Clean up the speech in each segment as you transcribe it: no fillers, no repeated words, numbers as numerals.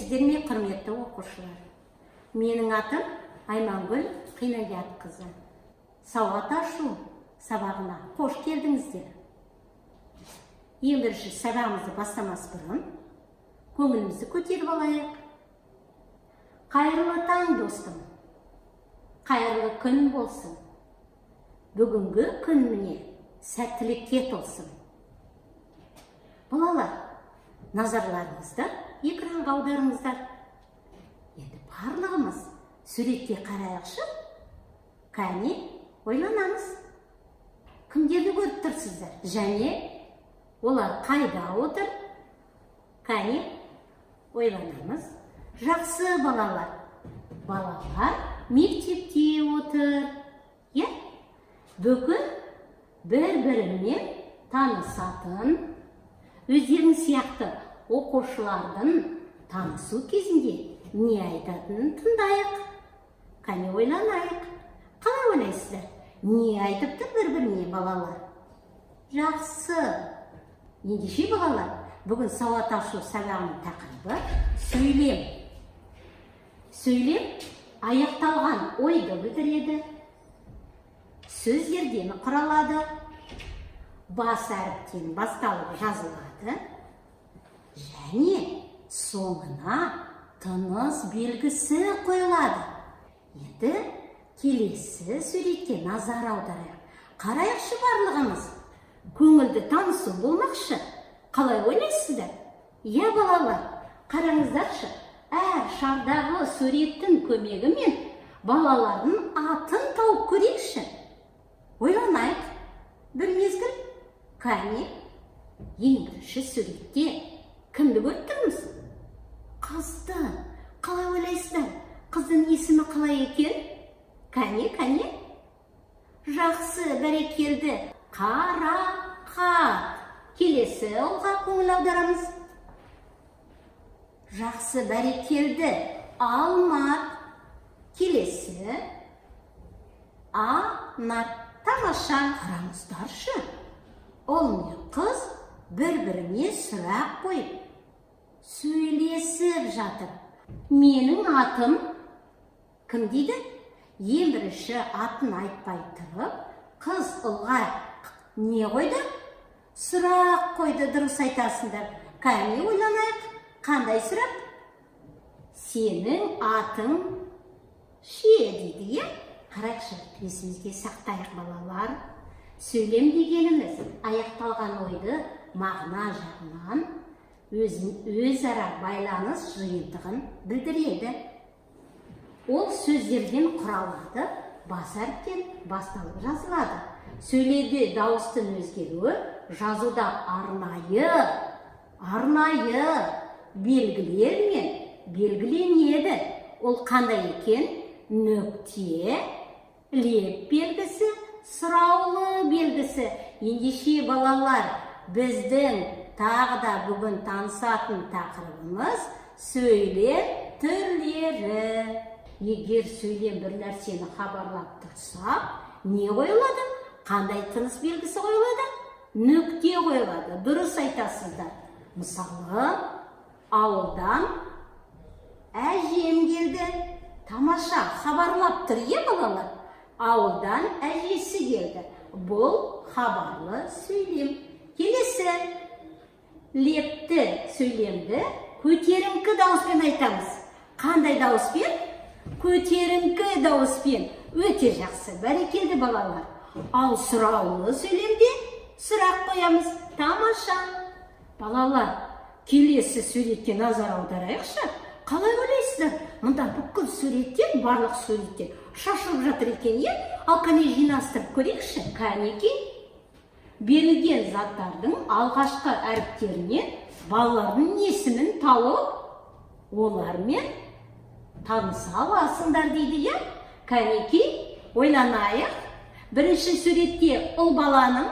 Сәлеметсіздер ме, құрметті оқушылар? Менің атым Аймангүл Қинаятқызы. Сауат ашу сабағына қош келдіңіздер. Ең бірінші сабағымызды бастамас бұрын көңілімізді көтеріп алайық. Қайырлы таң, достым. Қайырлы күн болсын. Бүгінгі күніне сәттілікке толсын. Балалар, назарларыңызды экранға аударыңыздар. Енді барлығымыз суретке қарайықшы. Кәне, ойланамыз. Кімдерді көріп тұрсыздар? Және олар қайда отыр? Кәне, ойланамыз. Жақсы балалар. Балалар мектепте отыр. Бүгін бір-бірімен танысатын, өздерің сияқты оқушылардың танысу кезінде не айтатынын тыңдайық. Кәне ойланайық. Қалай ойлайсыздар? Не айтыпты бір-біріне балалар? Жақсы. Ендеше балалар, бүгін сауат ашу сабағының тақырыбы сөйлем. Сөйлем аяқталған ойды білдіреді. Сөздерден құралады. Бас әріптен басталып жазылады. Және соңына тыныс белгісі қойылады. Енді келесі суретке назар аударайық. Қарайықшы барлығымыз. Көңілді танысу болмақшы. Қалай ойлайсыздар? Балалар, қараңыздаршы. Әр шардағы суреттің көмегімен балалардың атын тауып көрейікші. Ойланайық. Бір мезгіл. Кәне, ең бірінші суретте кімді көріп тұрмыз? Қызды. Қалай ойлайсыздар? Қыздың есімі қалай екен? Кәне. Жақсы, бәрекелді. Қарақат. Келесі олға көңіл аударамыз. Жақсы, бәрекелді. Алмат. Келесі Анат. Тамаша. Қараңыздаршы. Ол мен қыз бір-біріне сұрақ қойып сөйлесіп жатыр. Менің атым кім дейді? Ең бірінші атын айтпай тұрып, қыз ұлға не қойды? Сұрақ қойды, дұрыс айтасыңдар. Кәне ойланайық. Қандай сұрақ? Сенің атың ше дейді, Қарайықшы, есімізге сақтайық балалар. Сөйлем дегеніміз аяқталған ойды мағына жағынан өзара байланыс жиынтығын білдіреді. Ол сөздерден құралады, бас әріптен басталып жазылады. Сөйлеуде дауыстың өзгеруі жазуда арнайы белгілермен белгіленеді. Ол қандай екен? Нүкте, леп белгісі, сұраулы белгісі. Ендеше балалар, біздің тағы да бүгін танысатын тақырыбымыз сөйлем түрлері. Егер сөйлем бір нәрсені хабарлап тұрса, не қойылады? Қандай тыныс белгісі қойылады? Нүкте қойылады. Дұрыс айтасыздар. Мысалы, ауылдан әжем келді. Тамаша, хабарлап тұр, балалар? Ауылдан әжесі келді. Бұл хабарлы сөйлем. Келесі лепті сөйлемді көтеріңкі дауыспен айтамыз. Қандай дауыспен? Көтеріңкі дауыспен. Өте жақсы, бәрекелді балалар. Ал сұраулы сөйлемде сұрақ қоямыз. Тамаша. Балалар, келесі суретке назар аударайықшы. Қалай ойлайсыздар? Мұнда бүкіл суреттер, барлық суреттер шашылып жатыр екен, Ал қане жинастырып көрейікші. Кәнеки, берілген заттардың алғашқы әріптерінен балалардың есімін тауып, олармен таныса аласыңдар дейді, Кәнеки, ойланайық. Бірінші суретте ұл баланың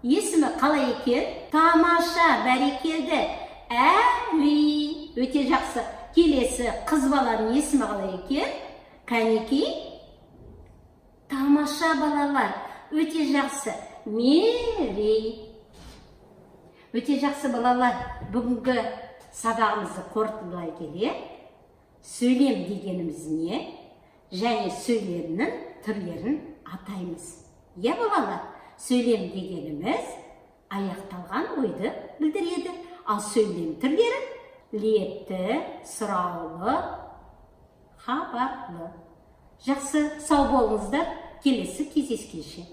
есімі қалай екен? Тамаша, бәрекелді. Әли. Өте жақсы. Келесі қыз баланың есімі қалай екен? Кәнеки. Тамаша балалар. Өте жақсы. Мерей. Өте жақсы балалар. Бүгінгі сабағымызды қорытындылай келе сөйлем дегеніміз не? Және сөйлемнің түрлерін атаймыз. Иә балалар, сөйлем дегеніміз аяқталған ойды білдіреді. Ал сөйлем түрлері лепті, сұраулы, хабарлы. Жақсы, сау болыңыздар. Келесі кездескенше.